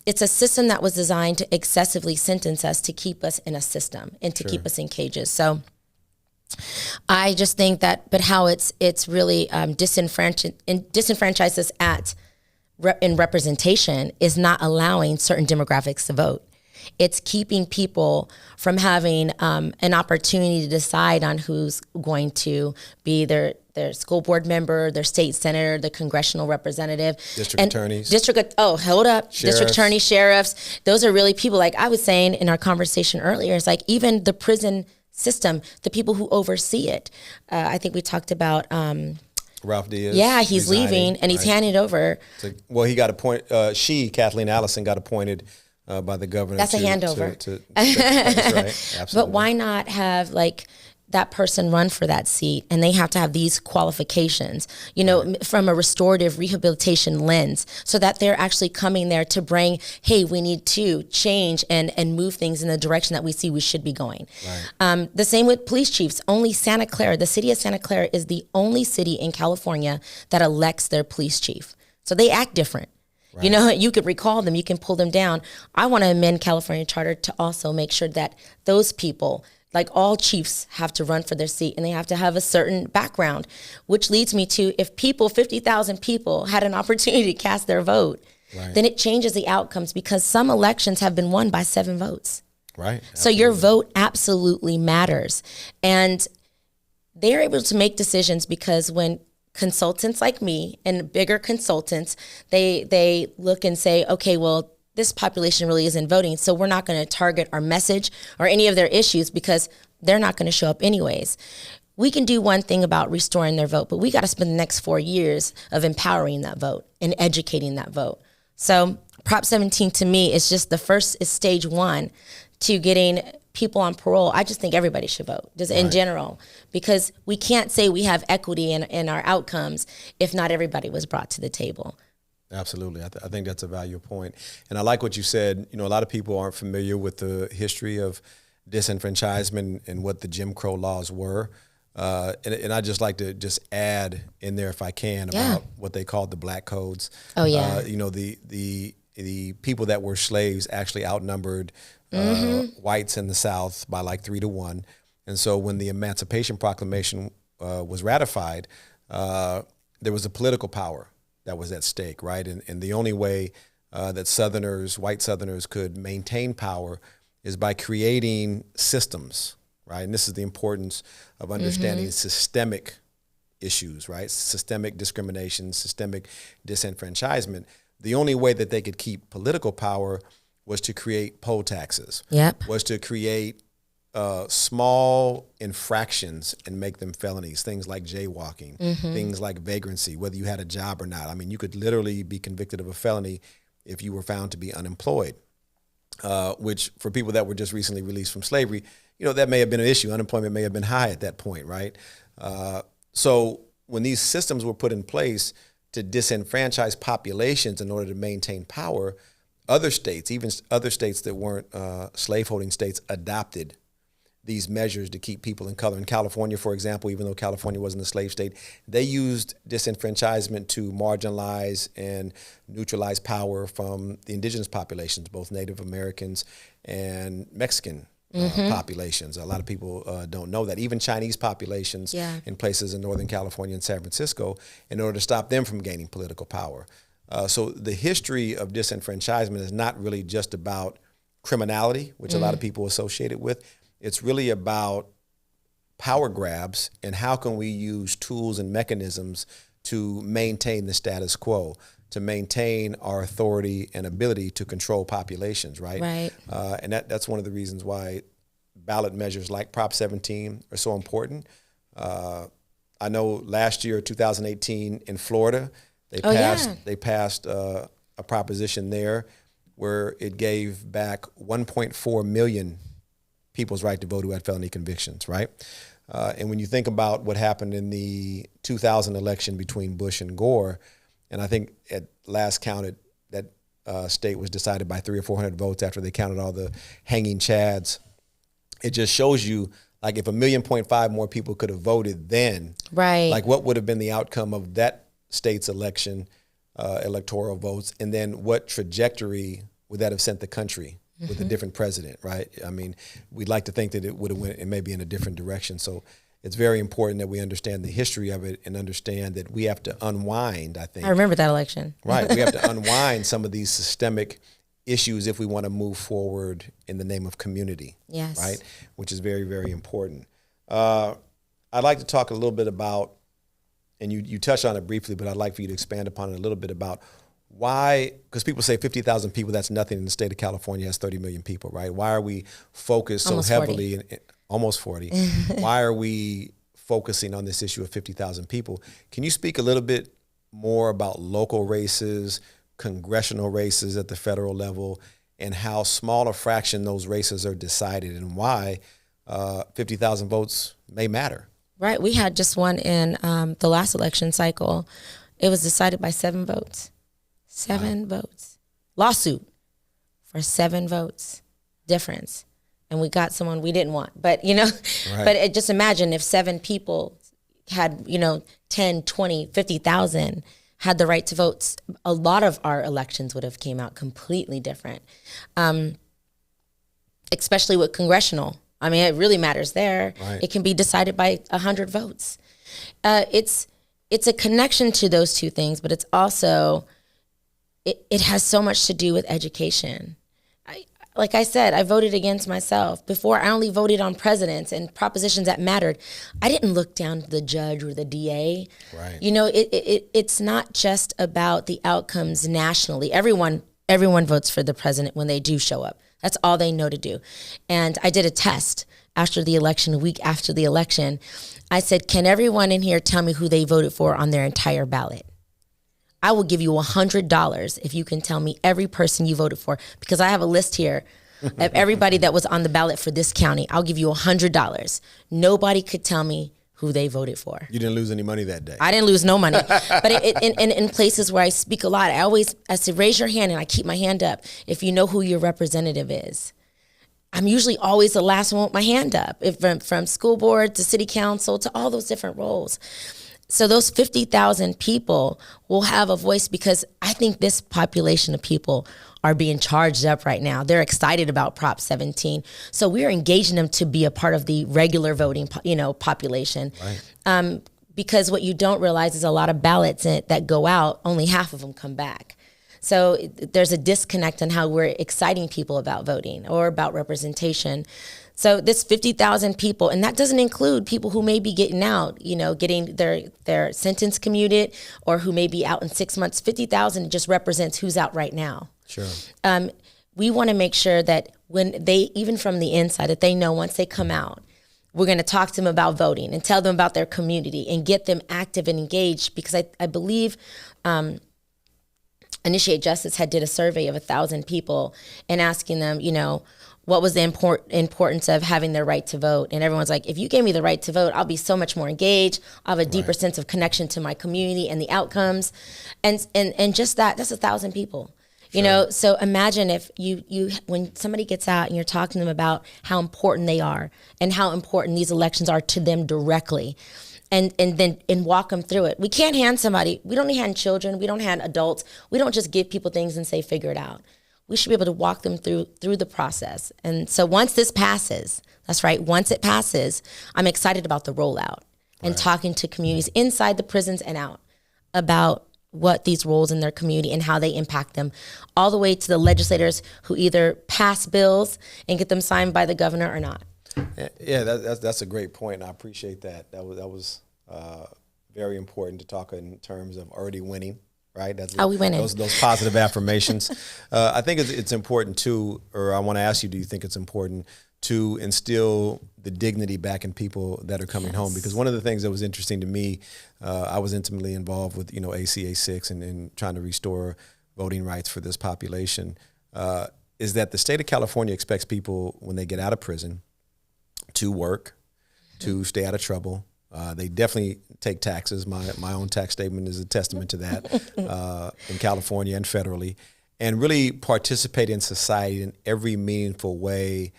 It's a system that was designed to excessively sentence us, to keep us in a system and to keep us in cages. So I just think that, but how it's really disenfranchised us in representation is not allowing certain demographics to vote. It's keeping people from having an opportunity to decide on who's going to be their school board member, their state senator, the congressional representative. Attorneys. District attorneys, sheriffs. Those are really people, like I was saying in our conversation earlier, it's like even the prison system, the people who oversee it. I think we talked about... Ralph Diaz. Yeah, he's leaving and he's handed over. He got appointed, Kathleen Allison, got appointed by the governor. That's a handover. That's right. Absolutely. But why not have that person run for that seat, and they have to have these qualifications, from a restorative rehabilitation lens, so that they're actually coming there to bring, hey, we need to change and move things in the direction that we see we should be going. Right. The same with police chiefs. Only Santa Clara, the city of Santa Clara is the only city in California that elects their police chief. So they act different. Right. You could recall them, you can pull them down. I want to amend California Charter to also make sure that those people, like all chiefs, have to run for their seat, and they have to have a certain background, which leads me to, if 50,000 people had an opportunity to cast their vote, then it changes the outcomes, because some elections have been won by 7 votes. Right. Absolutely. So your vote absolutely matters. And they're able to make decisions because when consultants like me and bigger consultants, they look and say, okay, well, this population really isn't voting, so we're not going to target our message or any of their issues because they're not going to show up anyways. We can do one thing about restoring their vote, but we got to spend the next 4 years of empowering that vote and educating that vote. So Prop 17 to me is just is stage 1 to getting people on parole. I just think everybody should vote, just in general, because we can't say we have equity in our outcomes if not everybody was brought to the table. Absolutely. I think that's a valuable point. And I like what you said. A lot of people aren't familiar with the history of disenfranchisement and what the Jim Crow laws were. And I just like to just add in there, if I can, about what they called the Black Codes. Oh, yeah. The people that were slaves actually outnumbered whites in the South by like 3 to 1. And so when the Emancipation Proclamation was ratified, there was a political power that was at stake, right? And the only way that white Southerners could maintain power is by creating systems, right? And this is the importance of understanding systemic issues, right? Systemic discrimination, systemic disenfranchisement. The only way that they could keep political power was to create poll taxes, was to create small infractions and make them felonies, things like jaywalking, things like vagrancy, whether you had a job or not. I mean, you could literally be convicted of a felony if you were found to be unemployed, which for people that were just recently released from slavery, that may have been an issue. Unemployment may have been high at that point, right? So when these systems were put in place to disenfranchise populations in order to maintain power, other states, even other states that weren't slaveholding states, adopted these measures to keep people in color. In California, for example, even though California wasn't a slave state, they used disenfranchisement to marginalize and neutralize power from the indigenous populations, both Native Americans and Mexican populations. A lot of people don't know that. Even Chinese populations in places in Northern California and San Francisco, in order to stop them from gaining political power. So the history of disenfranchisement is not really just about criminality, which a lot of people associate it with. It's really about power grabs and how can we use tools and mechanisms to maintain the status quo, to maintain our authority and ability to control populations, right? Right. And that's one of the reasons why ballot measures like Prop 17 are so important. I know last year, 2018, in Florida, they passed a proposition there where it gave back 1.4 million people's right to vote who had felony convictions, right? And when you think about what happened in the 2000 election between Bush and Gore, and I think at last counted that state was decided by 300 or 400 votes after they counted all the hanging chads, it just shows you, like, if 1.5 million more people could have voted then, right, like what would have been the outcome of that state's election, electoral votes, and then what trajectory would that have sent the country with a different president, right? I mean, we'd like to think that it would have went and maybe in a different direction. So it's very important that we understand the history of it and understand that we have to unwind, I think. I remember that election. Right. We have to unwind some of these systemic issues if we want to move forward in the name of community. Yes. Right? Which is very, very important. I'd like to talk a little bit about, and you touched on it briefly, but I'd like for you to expand upon it a little bit about why, because people say 50,000 people, that's nothing in the state of California, has 30 million people, right? Why are we focused so heavily, almost 40, why are we focusing on this issue of 50,000 people? Can you speak a little bit more about local races, congressional races at the federal level, and how small a fraction those races are decided and why 50,000 votes may matter? Right. We had just one in the last election cycle. It was decided by 7 votes. 7 votes. Lawsuit for 7 votes difference. And we got someone we didn't want. But, but just imagine if 7 people had, 10, 20, 50,000 had the right to vote, a lot of our elections would have came out completely different, especially with congressional. I mean, it really matters there. Right. It can be decided by 100 votes. It's a connection to those two things, but it's also, it has so much to do with education. Like I said, I voted against myself. Before, I only voted on presidents and propositions that mattered. I didn't look down to the judge or the DA. Right. It's not just about the outcomes nationally. Everyone votes for the president when they do show up. That's all they know to do. And I did a test after the election, a week after the election. I said, can everyone in here tell me who they voted for on their entire ballot? I will give you $100 if you can tell me every person you voted for, because I have a list here of everybody that was on the ballot for this county. I'll give you $100. Nobody could tell me who they voted for. You didn't lose any money that day. I didn't lose no money. But in places where I speak a lot, I say, raise your hand, and I keep my hand up if you know who your representative is. I'm usually always the last one with my hand up, from school board to city council to all those different roles. So those 50,000 people will have a voice, because I think this population of people are being charged up right now. They're excited about Prop 17. So we're engaging them to be a part of the regular voting, population. Right. Because what you don't realize is a lot of ballots that go out, only half of them come back. So there's a disconnect in how we're exciting people about voting or about representation. So this 50,000 people, and that doesn't include people who may be getting out, getting their sentence commuted, or who may be out in 6 months. 50,000 just represents who's out right now. Sure. We want to make sure that when they, even from the inside, that they know once they come out, we're going to talk to them about voting and tell them about their community and get them active and engaged, because I believe Initiate Justice did a survey of 1,000 people and asking them, what was the importance of having their right to vote. And everyone's like, if you gave me the right to vote, I'll be so much more engaged. I'll have a deeper sense of connection to my community and the outcomes. And just that's 1,000 people. You know, so imagine if you when somebody gets out and you're talking to them about how important they are and how important these elections are to them directly, and then walk them through it. We can't hand somebody, we don't hand children, we don't hand adults, we don't just give people things and say, figure it out. We should be able to walk them through the process. And so once this passes, that's right, once it passes, I'm excited about the rollout and talking to communities inside the prisons and out about what these roles in their community and how they impact them, all the way to the legislators who either pass bills and get them signed by the governor or not. Yeah, that's a great point, and I appreciate that. That was very important to talk in terms of already winning, right? We winning. Those positive affirmations. I think it's important too, or I want to ask you, do you think it's important to instill the dignity back in people that are coming home? Because one of the things that was interesting to me, I was intimately involved with, ACA 6 and trying to restore voting rights for this population, is that the state of California expects people when they get out of prison to work, to stay out of trouble. They definitely take taxes. My own tax statement is a testament to that in California and federally, and really participate in society in every meaningful way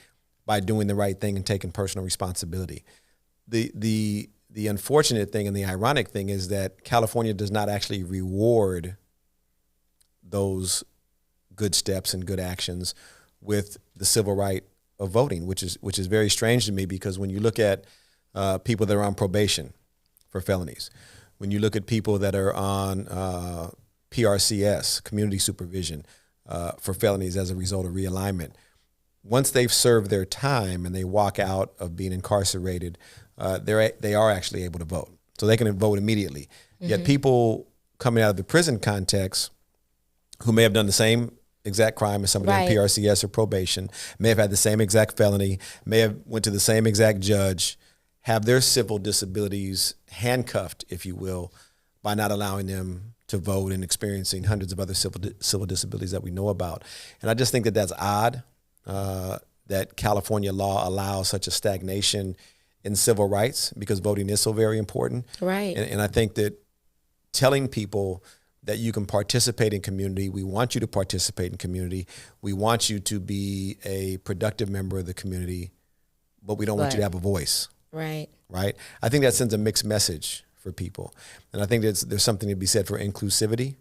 by doing the right thing and taking personal responsibility. The unfortunate thing and the ironic thing is that California does not actually reward those good steps and good actions with the civil right of voting, which is very strange to me, because when you look at people that are on probation for felonies, when you look at people that are on PRCS, community supervision, for felonies as a result of realignment, once they've served their time and they walk out of being incarcerated, they are actually able to vote. So they can vote immediately. Yet people coming out of the prison context who may have done the same exact crime as somebody on PRCS or probation, may have had the same exact felony, may have went to the same exact judge, have their civil disabilities handcuffed, if you will, by not allowing them to vote and experiencing hundreds of other civil disabilities that we know about. And I just think that that's odd, that California law allows such a stagnation in civil rights, because voting is so very important. Right. And I think that telling people that you can participate in community, we want you to participate in community, we want you to be a productive member of the community, but we don't want you to have a voice. Right. Right? I think that sends a mixed message for people. And I think there's something to be said for inclusivity,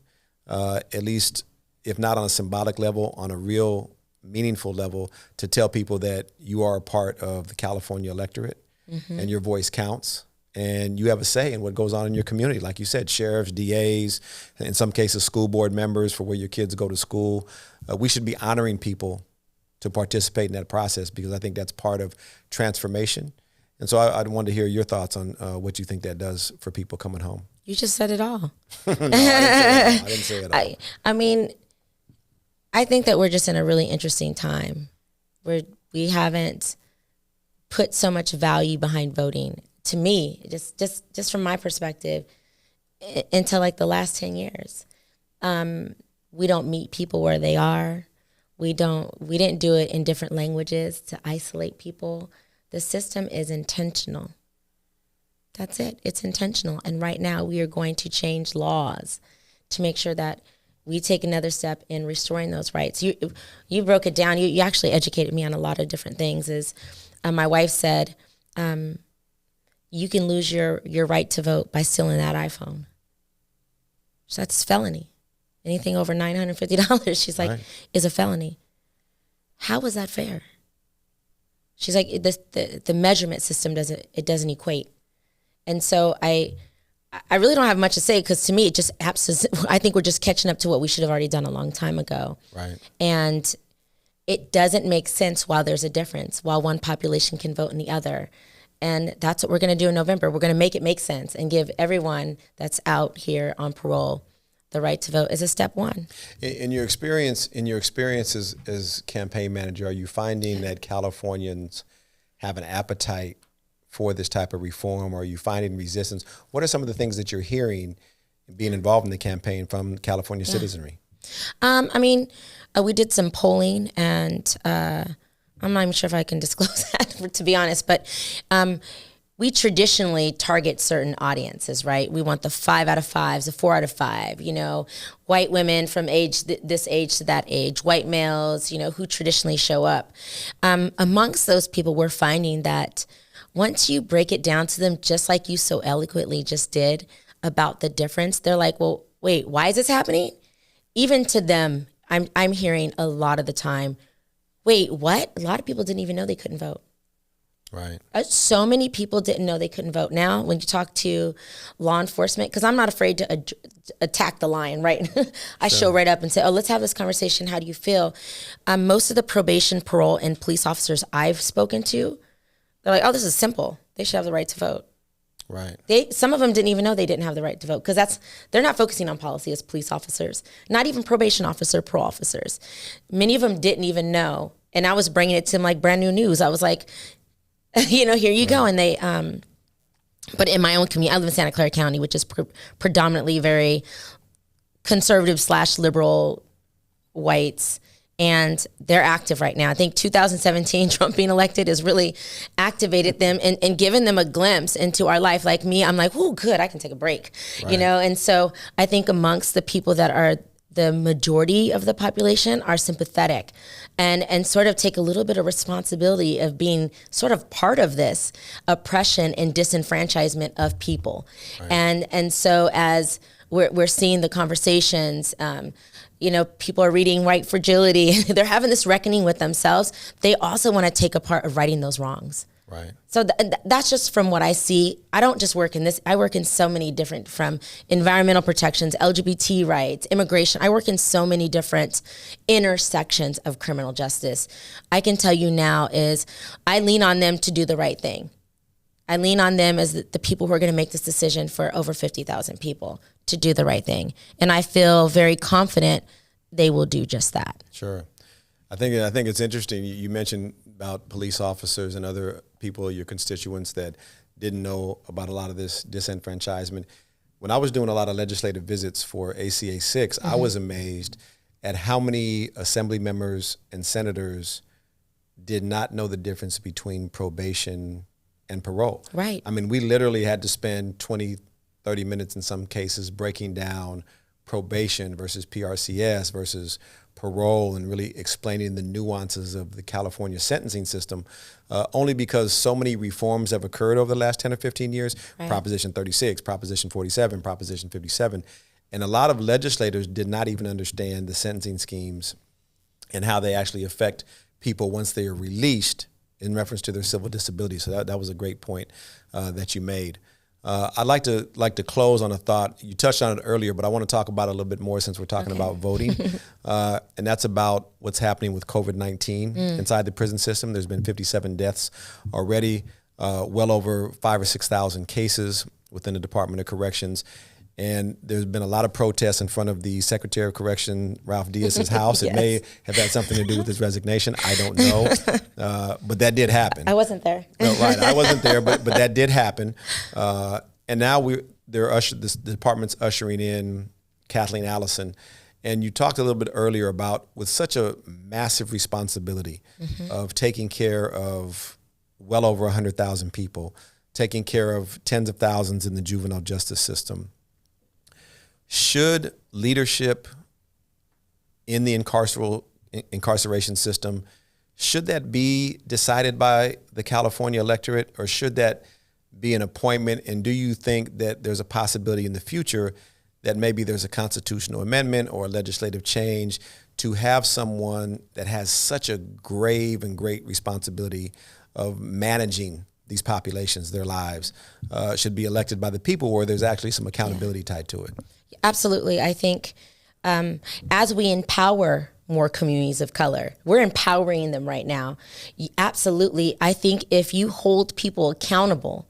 at least if not on a symbolic level, on a real meaningful level, to tell people that you are a part of the California electorate and your voice counts and you have a say in what goes on in your community. Like you said, sheriffs, DAs, in some cases school board members for where your kids go to school. We should be honoring people to participate in that process, because I think that's part of transformation. And so I wanted to hear your thoughts on what you think that does for people coming home. You just said it all. No, I didn't say it all. I mean, I think that we're just in a really interesting time where we haven't put so much value behind voting. To me, just from my perspective, until like the last 10 years. We don't meet people where they are. We didn't do it in different languages to isolate people. The system is intentional. That's it. It's intentional. And right now we are going to change laws to make sure that we take another step in restoring those rights. You broke it down. You actually educated me on a lot of different things. My wife said, you can lose your right to vote by stealing that iPhone. So that's felony. Anything over $950, she's like, is a felony. How is that fair? She's like, the measurement system doesn't equate. And so I really don't have much to say, because to me it just I think we're just catching up to what we should have already done a long time ago. Right. And it doesn't make sense while there's a difference, while one population can vote in the other. And that's what we're going to do in November. We're going to make it make sense and give everyone that's out here on parole the right to vote as a step one. In your experience as campaign manager, are you finding that Californians have an appetite for this type of reform? Or are you finding resistance? What are some of the things that you're hearing being involved in the campaign from California citizenry? We did some polling, and I'm not even sure if I can disclose that, to be honest, but we traditionally target certain audiences, right? We want the 5 out of 5s, the 4 out of 5, white women from this age to that age, white males, who traditionally show up. Amongst those people, we're finding that once you break it down to them, just like you so eloquently just did about the difference, they're like, well, wait, why is this happening? Even to them, I'm hearing a lot of the time, wait, what? A lot of people didn't even know they couldn't vote. Right. So many people didn't know they couldn't vote. Now, when you talk to law enforcement, because I'm not afraid to attack the lion, right? I show right up and say, oh, let's have this conversation. How do you feel? Most of the probation, parole, and police officers I've spoken to, they're like, oh, this is simple. They should have the right to vote. Right. Some of them didn't even know they didn't have the right to vote because they're not focusing on policy as police officers, not even probation officer, parole officers. Many of them didn't even know. And I was bringing it to them like brand new news. I was like, here you go. And they, but in my own community, I live in Santa Clara County, which is predominantly very conservative / liberal whites. And they're active right now. I think 2017, Trump being elected has really activated them and given them a glimpse into our life. Like me, I'm like, oh, good, I can take a break, right. And so I think amongst the people that are the majority of the population are sympathetic and sort of take a little bit of responsibility of being sort of part of this oppression and disenfranchisement of people. Right. And so as we're seeing the conversations, people are reading White Fragility. They're having this reckoning with themselves. They also want to take a part of righting those wrongs. Right. So that's just from what I see. I don't just work in this. I work in so many different, from environmental protections, LGBT rights, immigration. I work in so many different intersections of criminal justice. I can tell you now is I lean on them to do the right thing. I lean on them as the people who are going to make this decision for over 50,000 people to do the right thing. And I feel very confident they will do just that. Sure. I think it's interesting. You mentioned about police officers and other people, your constituents that didn't know about a lot of this disenfranchisement. When I was doing a lot of legislative visits for ACA 6, I was amazed at how many assembly members and senators did not know the difference between probation and parole. Right. I mean, we literally had to spend 20, 30 minutes in some cases breaking down probation versus PRCS versus parole and really explaining the nuances of the California sentencing system, only because so many reforms have occurred over the last 10 or 15 years, right. Proposition 36, Proposition 47, Proposition 57. And a lot of legislators did not even understand the sentencing schemes and how they actually affect people once they are released in reference to their civil disability. So that was a great point that you made. I'd like to close on a thought. You touched on it earlier, but I want to talk about it a little bit more since we're talking about voting. And that's about what's happening with COVID-19 inside the prison system. There's been 57 deaths already, well over 5,000 or 6,000 cases within the Department of Corrections. And there's been a lot of protests in front of the Secretary of Correction, Ralph Diaz's house. Yes. It may have had something to do with his resignation. I don't know. But that did happen. I wasn't there. No, right. I wasn't there, but that did happen. And now the department's ushering in Kathleen Allison. And you talked a little bit earlier about with such a massive responsibility of taking care of well over 100,000 people, taking care of tens of thousands in the juvenile justice system. Should leadership in the incarceration system, should that be decided by the California electorate, or should that be an appointment? And do you think that there's a possibility in the future that maybe there's a constitutional amendment or a legislative change to have someone that has such a grave and great responsibility of managing these populations, their lives, should be elected by the people where there's actually some accountability tied to it? Absolutely. I think as we empower more communities of color, we're empowering them right now. Absolutely. I think if you hold people accountable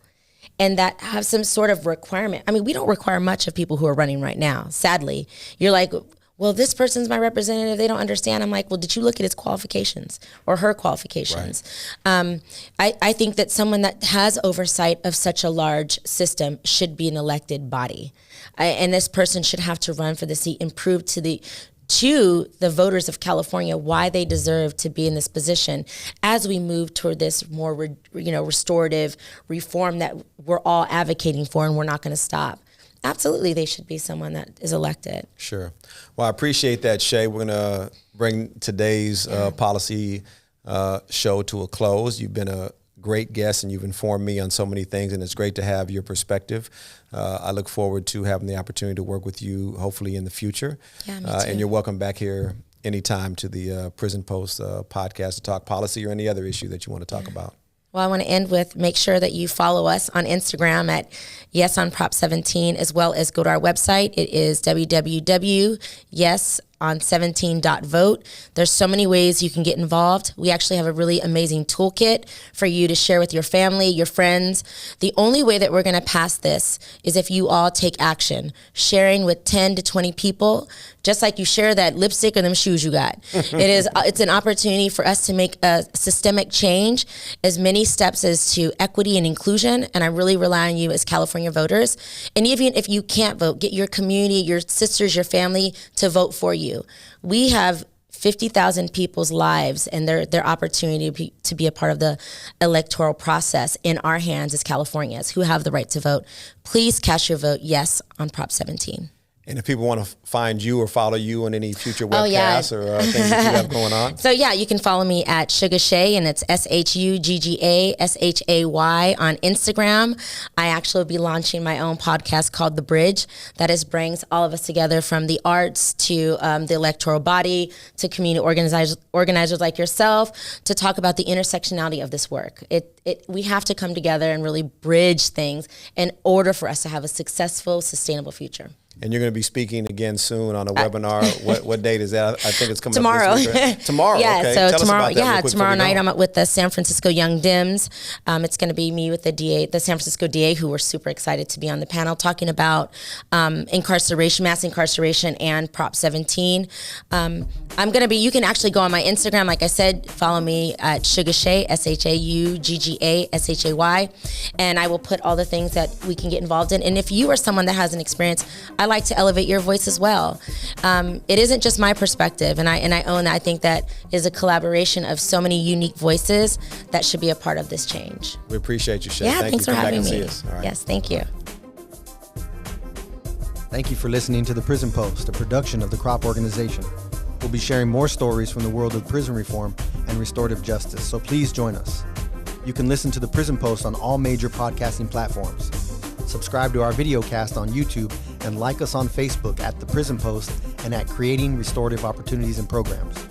and that have some sort of requirement, I mean, we don't require much of people who are running right now, sadly. You're like, well, this person's my representative, they don't understand. I'm like, well, did you look at his qualifications or her qualifications? Right. I think that someone that has oversight of such a large system should be an elected body. And this person should have to run for the seat and prove to to the voters of California why they deserve to be in this position as we move toward this more, restorative reform that we're all advocating for, and we're not going to stop. Absolutely, they should be someone that is elected. Sure. Well, I appreciate that, Shay. We're going to bring today's policy show to a close. You've been a great guest, and you've informed me on so many things, and it's great to have your perspective. I look forward to having the opportunity to work with you, hopefully in the future. Yeah, me too. And you're welcome back here anytime to the Prison Post podcast to talk policy or any other issue that you want to talk about. Well, I want to end with make sure that you follow us on Instagram at Yes on Prop 17, as well as go to our website. It is www.yeson17.vote. There's so many ways you can get involved. We actually have a really amazing toolkit for you to share with your family, your friends. The only way that we're going to pass this is if you all take action, sharing with 10 to 20 people, just like you share that lipstick or them shoes you got. It's an opportunity for us to make a systemic change, as many steps as to equity and inclusion, and I really rely on you as California voters. And even if you can't vote, get your community, your sisters, your family to vote for you. We have 50,000 people's lives and their opportunity to be a part of the electoral process in our hands as Californians who have the right to vote. Please cast your vote yes on Prop 17. And if people want to find you or follow you on any future webcasts or things that you have going on? So, you can follow me at Sugar Shay, and it's SHUGGASHAY on Instagram. I actually will be launching my own podcast called The Bridge that brings all of us together, from the arts to the electoral body to community organizers like yourself, to talk about the intersectionality of this work. We have to come together and really bridge things in order for us to have a successful, sustainable future. And you're going to be speaking again soon on a webinar. What date is that? I think it's coming tomorrow. Up this week, right? Tomorrow. Yeah, okay. so Tell tomorrow. us about that Tomorrow night I'm with the San Francisco Young Dems. It's going to be me with the San Francisco DA, who we're super excited to be on the panel talking about incarceration, mass incarceration, and Prop 17. You can actually go on my Instagram. Like I said, follow me at Sugar Shay, SHAUGGASHAY, and I will put all the things that we can get involved in. And if you are someone that has an experience, I like to elevate your voice as well. It isn't just my perspective, and I own that. I think that is a collaboration of so many unique voices that should be a part of this change. We appreciate you, Shay. Yeah, thanks for having me. All right. Yes, thank you. Thank you for listening to The Prison Post, a production of the CROP organization. We'll be sharing more stories from the world of prison reform and restorative justice, so please join us. You can listen to The Prison Post on all major podcasting platforms. Subscribe to our video cast on YouTube and like us on Facebook at The Prison Post and at Creating Restorative Opportunities and Programs.